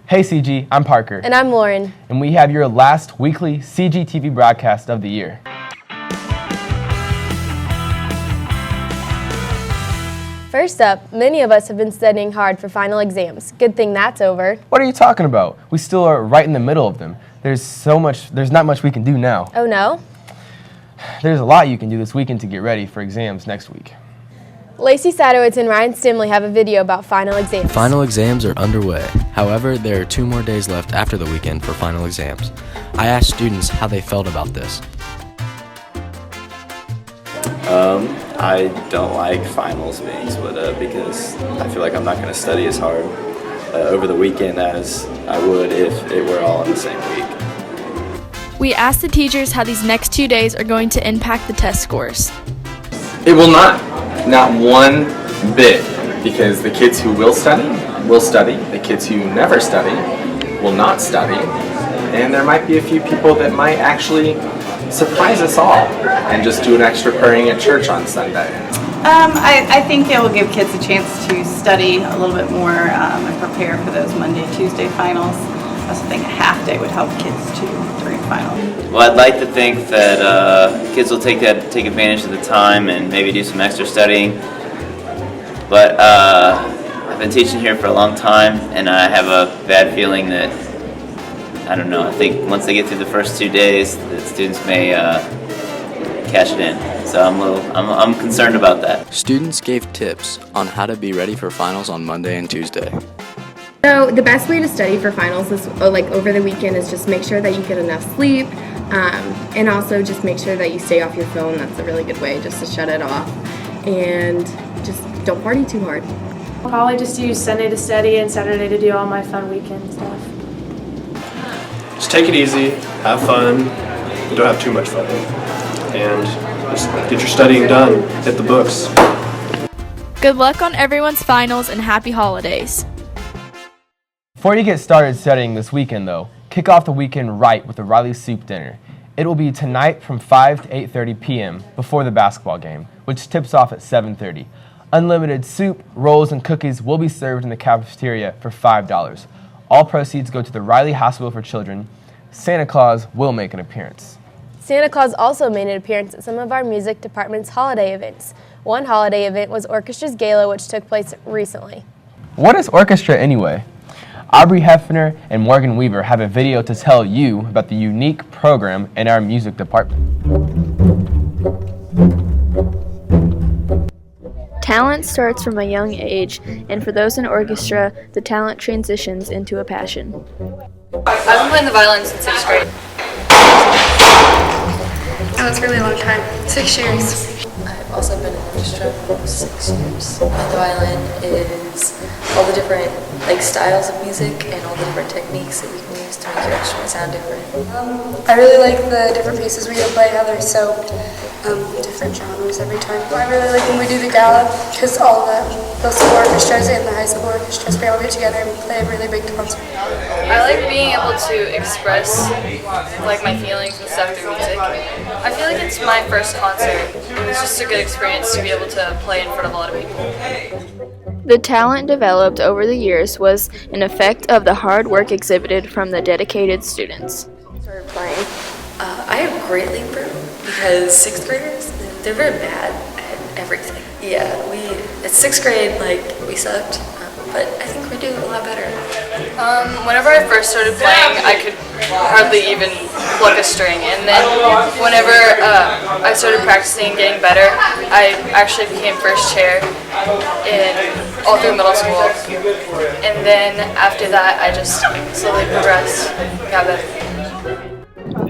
Hey CG, I'm Parker. And I'm Lauren. And we have your last weekly CGTV broadcast of the year. First up, many of us have been studying hard for final exams. Good thing that's over. What are you talking about? We still are right in the middle of them. There's not much we can do now. Oh no? There's a lot you can do this weekend to get ready for exams next week. Lacey Sadowitz and Ryan Stimley have a video about final exams. Final exams are underway. However, there are 2 more days left after the weekend for final exams. I asked students how they felt about this. I don't like finals being split up because I feel like I'm not going to study as hard over the weekend as I would if it were all in the same week. We asked the teachers how these next 2 days are going to impact the test scores. It will not one bit, because the kids who will study, the kids who never study will not study, and there might be a few people that might actually surprise us all and just do an extra praying at church on Sunday. I think it will give kids a chance to study a little bit more and prepare for those Monday, Tuesday finals. I also think a half day would help kids too during finals. Well, I'd like to think that kids will take advantage of the time and maybe do some extra studying. But I've been teaching here for a long time, and I have a bad feeling that, I don't know, I think once they get through the first 2 days, the students may cash it in. So I'm concerned about that. Students gave tips on how to be ready for finals on Monday and Tuesday. So the best way to study for finals is over the weekend is just make sure that you get enough sleep, and also just make sure that you stay off your phone. That's a really good way just to shut it off, and just don't party too hard. I'll probably just use Sunday to study and Saturday to do all my fun weekend stuff. Just take it easy, have fun, but don't have too much fun, and just get your studying done, hit the books. Good luck on everyone's finals and happy holidays. Before you get started studying this weekend though, kick off the weekend right with the Riley Soup Dinner. It will be tonight from 5 to 8:30 p.m. before the basketball game, which tips off at 7:30. Unlimited soup, rolls, and cookies will be served in the cafeteria for $5. All proceeds go to the Riley Hospital for Children. Santa Claus will make an appearance. Santa Claus also made an appearance at some of our music department's holiday events. One holiday event was Orchestra's Gala, which took place recently. What is orchestra anyway? Aubrey Hefner and Morgan Weaver have a video to tell you about the unique program in our music department. Talent starts from a young age, and for those in orchestra, the talent transitions into a passion. I've been playing the violin since 6th grade. Oh, it's a really long time. 6 years. I've also been in orchestra for 6 years. The violin is all the different styles of music and all the different techniques that you can use to make your instrument sound different. I really like the different pieces we play, how they're so different genres every time. I really like when we do the gala because all the school orchestras and the high school orchestras, we all get together and play a really big concert. I like being able to express my feelings and stuff through music. I feel like it's my first concert. It was just a good experience to be able to play in front of a lot of people. The talent developed over the years was an effect of the hard work exhibited from the dedicated students. Started playing. I have greatly improved because 6th graders, they're very bad at everything. Yeah, at 6th grade, we sucked, but I think we do a lot better. Whenever I first started playing, I could hardly even pluck a string, and then whenever I started practicing and getting better, I actually became first chair all through middle school, and then after that I just slowly progressed, got better.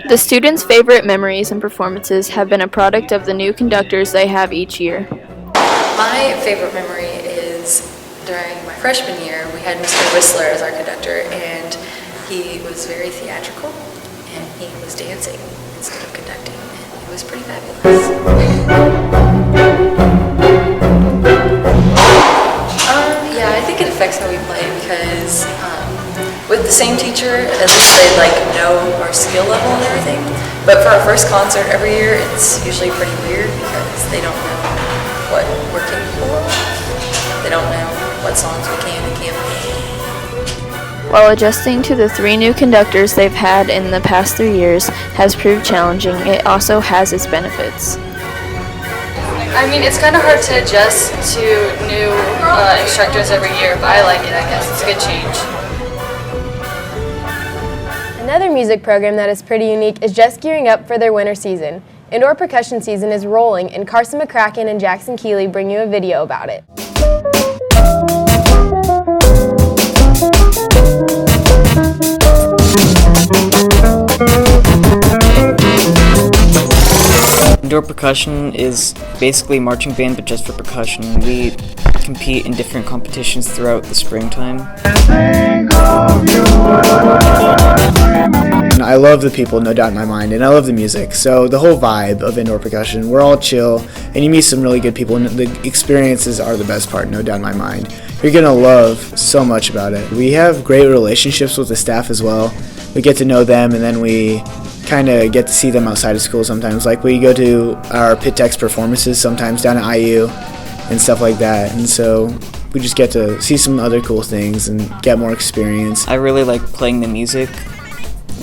The students' favorite memories and performances have been a product of the new conductors they have each year. My favorite memory is during my freshman year, we had Mr. Whistler as our conductor, and he was very theatrical, and he was dancing instead of conducting, and it was pretty fabulous. Yeah, I think it affects how we play because with the same teacher, at least they know our skill level and everything. But for our first concert every year, it's usually pretty weird because they don't know what we're capable of. They don't know what songs we can and can't play. While adjusting to the 3 new conductors they've had in the past 3 years has proved challenging, it also has its benefits. I mean, it's kind of hard to adjust to new instructors every year, but I like it, I guess. It's a good change. Another music program that is pretty unique is just gearing up for their winter season. Indoor percussion season is rolling, and Carson McCracken and Jackson Keeley bring you a video about it. Indoor percussion is basically marching band, but just for percussion. We compete in different competitions throughout the springtime. I love the people, no doubt in my mind, and I love the music. So the whole vibe of indoor percussion, we're all chill, and you meet some really good people, and the experiences are the best part, no doubt in my mind. You're gonna love so much about it. We have great relationships with the staff as well. We get to know them, and then we kind of get to see them outside of school sometimes. Like we go to our Pit Tech's performances sometimes down at IU and stuff like that, and so we just get to see some other cool things and get more experience. I really like playing the music.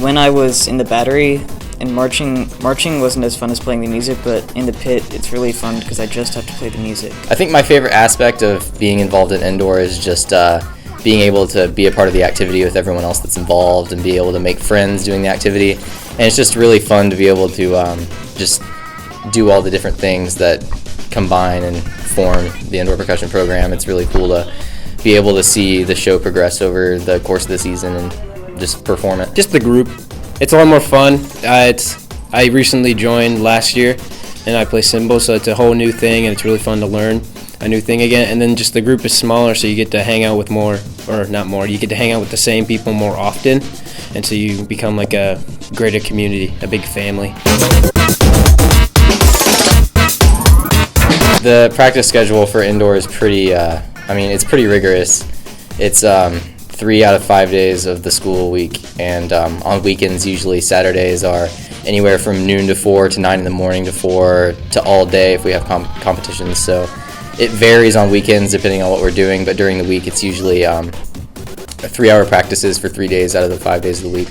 When I was in the battery and marching wasn't as fun as playing the music, but in the pit it's really fun because I just have to play the music. I think my favorite aspect of being involved in indoor is just being able to be a part of the activity with everyone else that's involved and be able to make friends doing the activity. And it's just really fun to be able to just do all the different things that combine and form the indoor percussion program. It's really cool to be able to see the show progress over the course of the season and just perform it. Just the group. It's a lot more fun. I recently joined last year and I play cymbal, so it's a whole new thing and it's really fun to learn a new thing again. And then just the group is smaller, so you get to hang out with you get to hang out with the same people more often, and so you become like a greater community, a big family. The practice schedule for indoor is pretty, it's pretty rigorous. It's 3 out of 5 days of the school week, and on weekends, usually Saturdays are anywhere from noon to 4 to 9 in the morning to 4 to all day if we have competitions. So it varies on weekends depending on what we're doing, but during the week it's usually 3-hour practices for 3 days out of the 5 days of the week.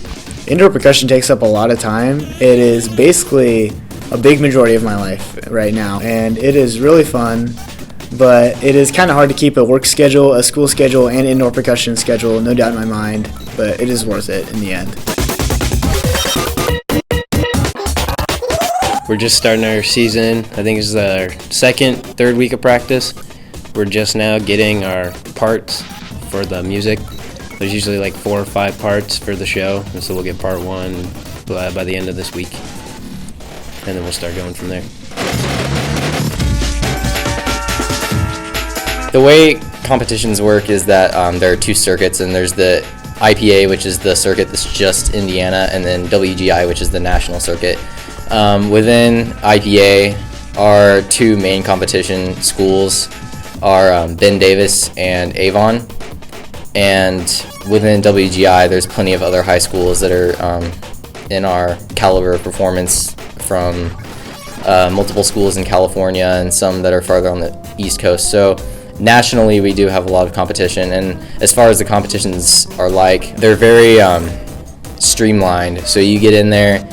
Indoor percussion takes up a lot of time. It is basically a big majority of my life right now, and it is really fun, but it is kind of hard to keep a work schedule, a school schedule, and indoor percussion schedule, no doubt in my mind, but it is worth it in the end. We're just starting our season. I think this is our third week of practice. We're just now getting our parts for the music. There's usually like 4 or 5 parts for the show, and so we'll get part 1 by the end of this week, and then we'll start going from there. The way competitions work is that there are 2 circuits, and there's the IPA, which is the circuit that's just Indiana, and then WGI, which is the national circuit. Within IPA, our 2 main competition schools are Ben Davis and Avon, and within WGI, there's plenty of other high schools that are in our caliber of performance, from multiple schools in California and some that are farther on the East Coast. So nationally, we do have a lot of competition, and as far as the competitions are like, they're very streamlined. So you get in there,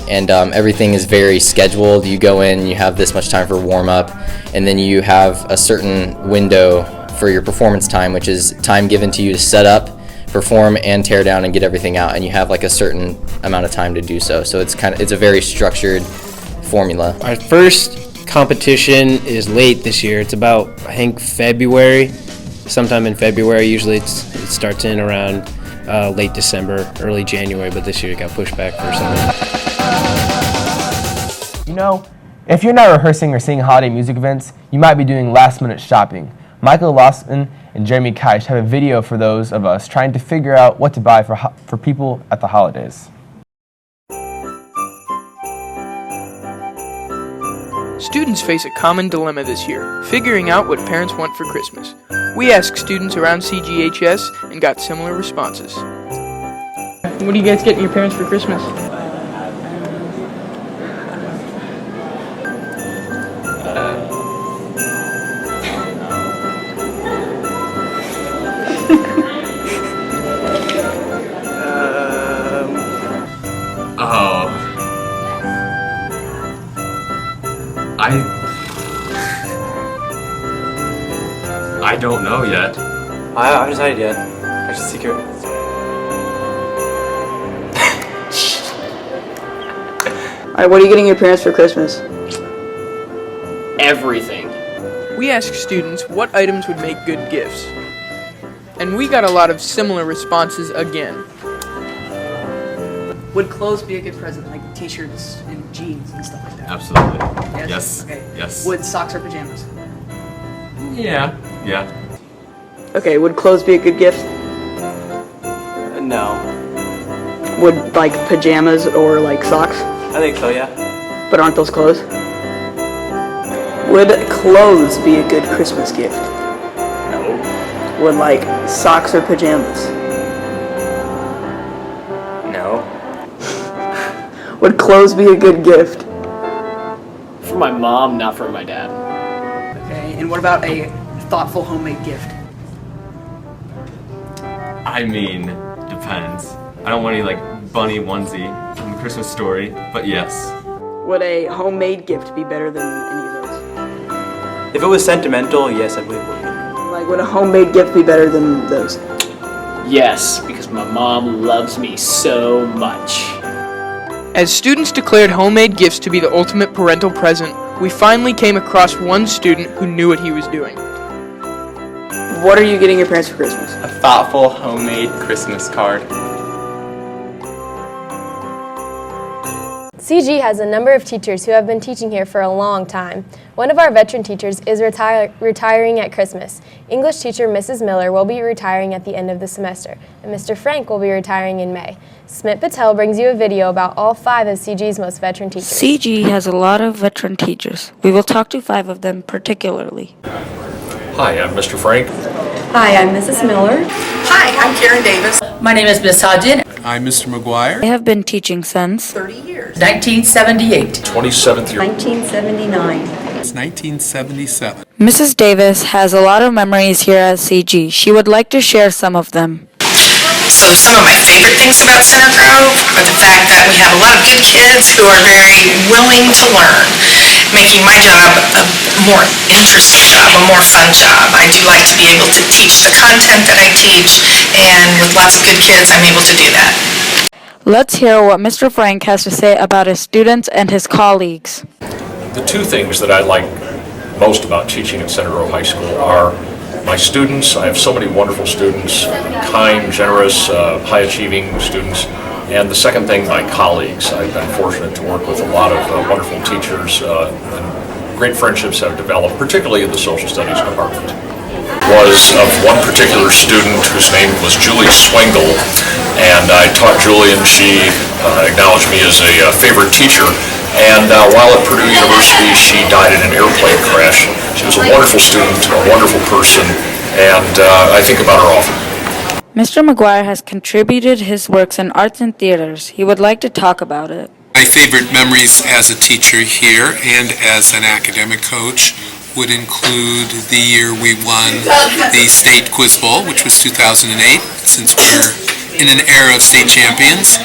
and everything is very scheduled. You go in, you have this much time for warm-up, and then you have a certain window for your performance time, which is time given to you to set up, perform, and tear down and get everything out, and you have like a certain amount of time to do so. So it's a very structured formula. Our first competition is late this year. It's about, I think, February, sometime in February. Usually it starts in around late December, early January, but this year it got pushed back for something. You know, if you're not rehearsing or seeing holiday music events, you might be doing last-minute shopping. Michael Lawson and Jeremy Keish have a video for those of us trying to figure out what to buy for people at the holidays. Students face a common dilemma this year, figuring out what parents want for Christmas. We asked students around CGHS and got similar responses. What do you guys get your parents for Christmas? don't know yet. I haven't decided yet. It's a secret. Alright, what are you getting your parents for Christmas? Everything. We asked students what items would make good gifts. And we got a lot of similar responses again. Would clothes be a good present, like t-shirts and jeans and stuff like that? Absolutely. Yes? Okay. Yes. Would socks or pajamas? Yeah. Okay, would clothes be a good gift? No. Would like pajamas or like socks? I think so, yeah. But aren't those clothes? Would clothes be a good Christmas gift? No. Would like socks or pajamas? No. Would clothes be a good gift? For my mom, not for my dad. Okay, and what about a thoughtful homemade gift? I mean, depends. I don't want any like bunny onesie from the Christmas Story, but yes. Would a homemade gift be better than any of those? If it was sentimental, yes, I believe it would be. Like, would a homemade gift be better than those? Yes, because my mom loves me so much. As students declared homemade gifts to be the ultimate parental present, we finally came across one student who knew what he was doing. What are you getting your parents for Christmas? A thoughtful, homemade Christmas card. CG has a number of teachers who have been teaching here for a long time. One of our veteran teachers is retiring at Christmas. English teacher Mrs. Miller will be retiring at the end of the semester, and Mr. Frank will be retiring in May. Smit Patel brings you a video about all 5 of CG's most veteran teachers. CG has a lot of veteran teachers. We will talk to 5 of them particularly. Hi, I'm Mr. Frank. Hi, I'm Mrs. Miller. Hi, I'm Karen Davis. My name is Miss Hodgin. I'm Mr. McGuire. They have been teaching since 30 years. 1978. 27th year. 1979. It's 1977. Mrs. Davis has a lot of memories here at CG. She would like to share some of them. So some of my favorite things about Center Grove are the fact that we have a lot of good kids who are very willing to learn, making my job a more interesting job, a more fun job. I do like to be able to teach the content that I teach, and with lots of good kids, I'm able to do that. Let's hear what Mr. Frank has to say about his students and his colleagues. The 2 things that I like most about teaching at Center Grove High School are my students. I have so many wonderful students, kind, generous, high-achieving students. And the second thing, my colleagues. I've been fortunate to work with a lot of wonderful teachers, and great friendships have developed, particularly in the social studies department. Was of one particular student whose name was Julie Swingle, and I taught Julie, and she acknowledged me as a favorite teacher. And while at Purdue University, she died in an airplane crash. She was a wonderful student, a wonderful person, and I think about her often. Mr. McGuire has contributed his works in arts and theaters. He would like to talk about it. My favorite memories as a teacher here and as an academic coach would include the year we won the State Quiz Bowl, which was 2008, since we're in an era of state champions.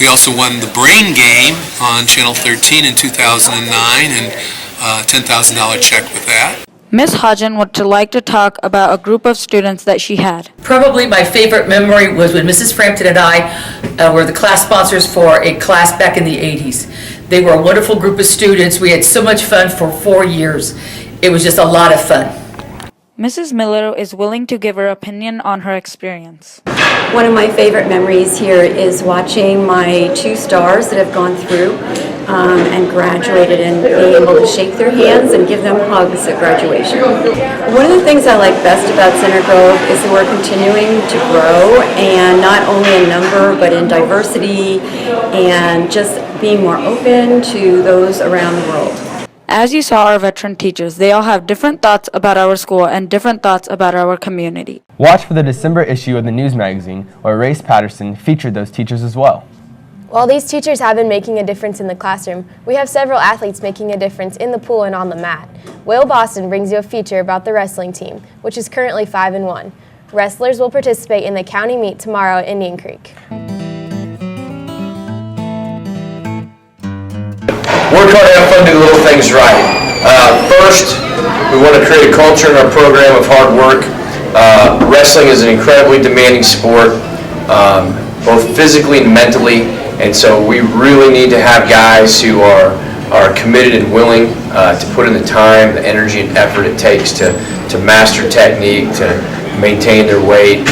We also won the Brain Game on Channel 13 in 2009, and a $10,000 check with that. Miss Hodgin would like to talk about a group of students that she had. Probably my favorite memory was when Mrs. Frampton and I were the class sponsors for a class back in the 80s. They were a wonderful group of students. We had so much fun for 4 years. It was just a lot of fun. Mrs. Miller is willing to give her opinion on her experience. One of my favorite memories here is watching my 2 stars that have gone through and graduated, and being able to shake their hands and give them hugs at graduation. One of the things I like best about Center Grove is that we're continuing to grow, and not only in number but in diversity, and just being more open to those around the world. As you saw our veteran teachers, they all have different thoughts about our school and different thoughts about our community. Watch for the December issue of the news magazine, where Race Patterson featured those teachers as well. While these teachers have been making a difference in the classroom, we have several athletes making a difference in the pool and on the mat. Will Boston brings you a feature about the wrestling team, which is currently 5-1. Wrestlers will participate in the county meet tomorrow at Indian Creek. Work hard, have fun, do little things right. First, we want to create a culture in our program of hard work. Wrestling is an incredibly demanding sport, both physically and mentally, and so we really need to have guys who are committed and willing to put in the time, the energy, and effort it takes to master technique, to maintain their weight,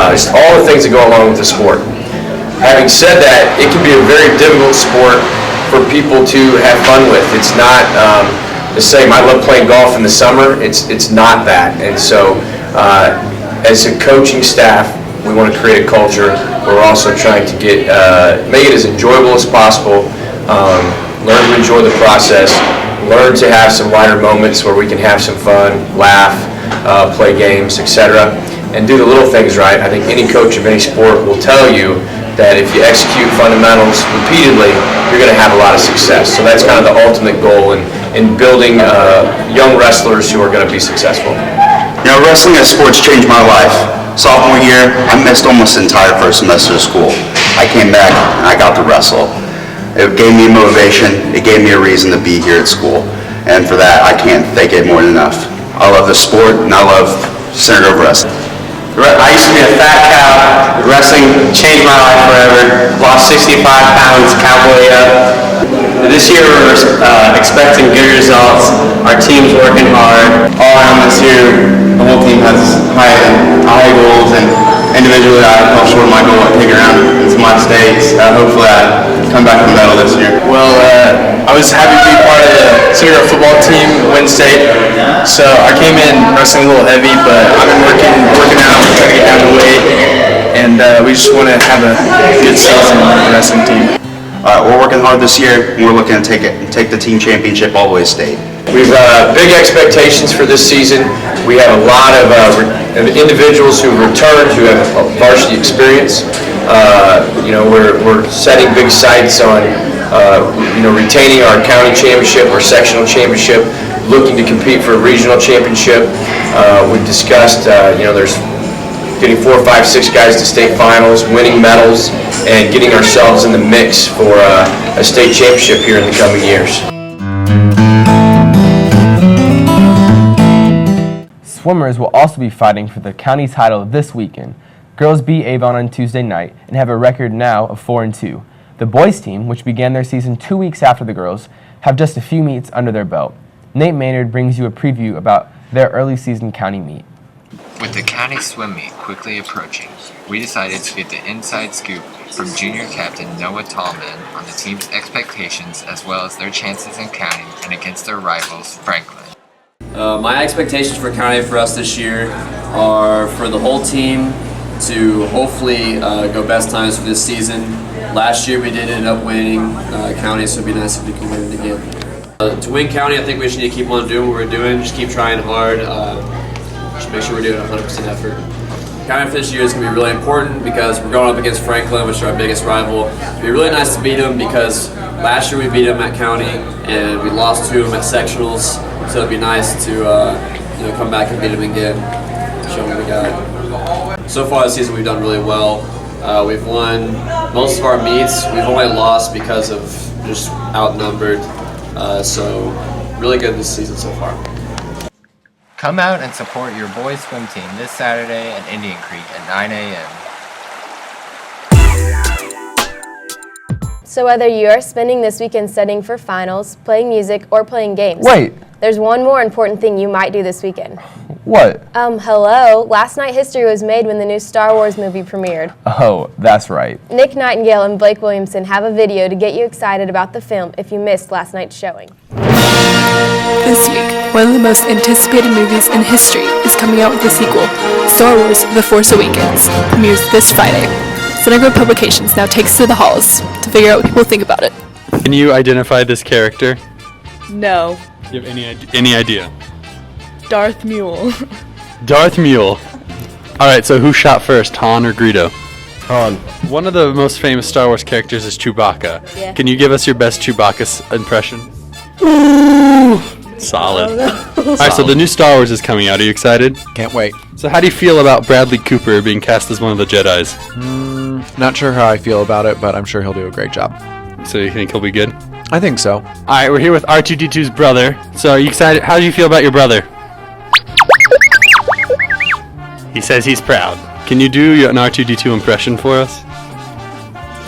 just all the things that go along with the sport. Having said that, it can be a very difficult sport for people to have fun with. It's not the same. I love playing golf in the summer. It's not that. And so as a coaching staff, we want to create a culture where we're also trying to make it as enjoyable as possible, learn to enjoy the process, learn to have some lighter moments where we can have some fun, laugh, play games, etc., and do the little things right. I think any coach of any sport will tell you that if you execute fundamentals repeatedly, you're going to have a lot of success. So that's kind of the ultimate goal in building young wrestlers who are going to be successful. You know, wrestling as sports changed my life. Sophomore year, I missed almost the entire first semester of school. I came back and I got to wrestle. It gave me motivation, it gave me a reason to be here at school, and for that I can't thank it more than enough. I love the sport and I love Center Grove Wrestling. I used to be a fat cow. Wrestling changed my life forever. Lost 65 pounds, cowboy up. This year we're expecting good results. Our team's working hard. All around this year, the whole team has high goals, and individually I fell short of my goal at taking around into my states. Hopefully I come back with a medal this year. Well, I was happy to be part of the Center Grove football team, win state. So I came in wrestling a little heavy, but I've been working out, trying to get down to weight, and we just want to have a good season with the wrestling team. We're working hard this year, and we're looking to take the team championship all the way to state. We've big expectations for this season. We have a lot of individuals who returned who have varsity experience. We're setting big sights on retaining our county championship or sectional championship, looking to compete for a regional championship. We've discussed there's getting 4, 5, 6 guys to state finals, winning medals, and getting ourselves in the mix for a state championship here in the coming years. Swimmers will also be fighting for the county title this weekend. Girls beat Avon on Tuesday night and have a record now of 4-2. The boys team, which began their season 2 weeks after the girls, have just a few meets under their belt. Nate Maynard brings you a preview about their early season county meet. With the county swim meet quickly approaching, we decided to get the inside scoop from junior captain Noah Tallman on the team's expectations as well as their chances in county and against their rivals, Franklin. My expectations for county for us this year are for the whole team to hopefully go best times for this season. Last year we did end up winning county, so it'd be nice if we can win it again. To win county, I think we just need to keep on doing what we're doing, just keep trying hard, just make sure we're doing 100% effort. County for this year is going to be really important because we're going up against Franklin, which is our biggest rival. It'd be really nice to beat them because last year we beat them at county and we lost to them at sectionals, so it'd be nice to come back and beat them again, show them what we got. So far this season we've done really well. We've won most of our meets. We've only lost because of just outnumbered. So really good this season so far. Come out and support your boys swim team this Saturday at Indian Creek at 9 a.m. So whether you are spending this weekend studying for finals, playing music, or playing games, Wait. There's one more important thing you might do this weekend. What? Hello. Last night history was made when the new Star Wars movie premiered. Oh, that's right. Nick Nightingale and Blake Williamson have a video to get you excited about the film if you missed last night's showing. This week, one of the most anticipated movies in history is coming out with a sequel. Star Wars The Force Awakens premieres this Friday. Center Grove Publications now takes to the halls to figure out what people think about it. Can you identify this character? No. Do you have any idea? Darth Mule. Darth Mule. Alright, so who shot first, Han or Greedo? Han. One of the most famous Star Wars characters is Chewbacca. Yeah. Can you give us your best Chewbacca impression? Ooh. Solid. Alright, so the new Star Wars is coming out. Are you excited? Can't wait. So how do you feel about Bradley Cooper being cast as one of the Jedis? Not sure how I feel about it, but I'm sure he'll do a great job. So you think he'll be good? I think so. Alright, we're here with R2-D2's brother. So are you excited? How do you feel about your brother? He says he's proud. Can you do an R2-D2 impression for us?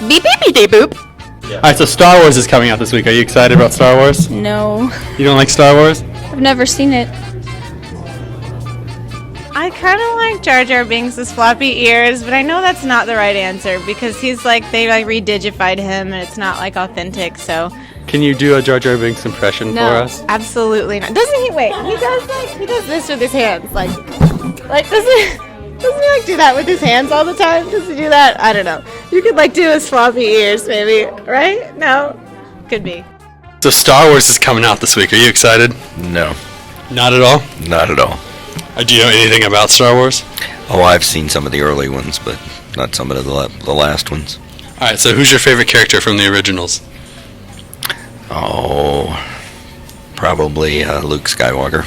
Beep beep beep beep boop. Alright, so Star Wars is coming out this week. Are you excited about Star Wars? No, You don't like Star Wars? I've never seen it. I kind of like Jar Jar Binks' floppy ears, but I know that's not the right answer because he's like, they like redigified him and it's not like authentic, so. Can you do a Jar Jar Binks impression for No, us? absolutely not. Doesn't he, wait, he does this with his hands, like doesn't he like do that with his hands all the time? Does he do that? I don't know. You could like do his floppy ears maybe, right? No? Could be. So Star Wars is coming out this week. Are you excited? No, Not at all? not at all. Do you know anything about Star Wars? Oh, I've seen some of the early ones, but not some of the last ones. Alright, so who's your favorite character from the originals? Oh, probably Luke Skywalker.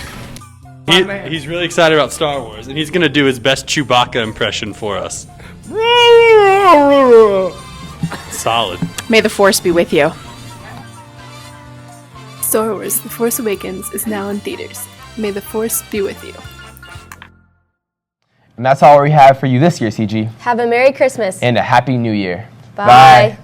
He's really excited about Star Wars, and he's going to do his best Chewbacca impression for us. Solid. May the Force be with you. Star Wars The Force Awakens is now in theaters. May the Force be with you. And that's all we have for you this year, CG. Have a Merry Christmas. And a Happy New Year. Bye.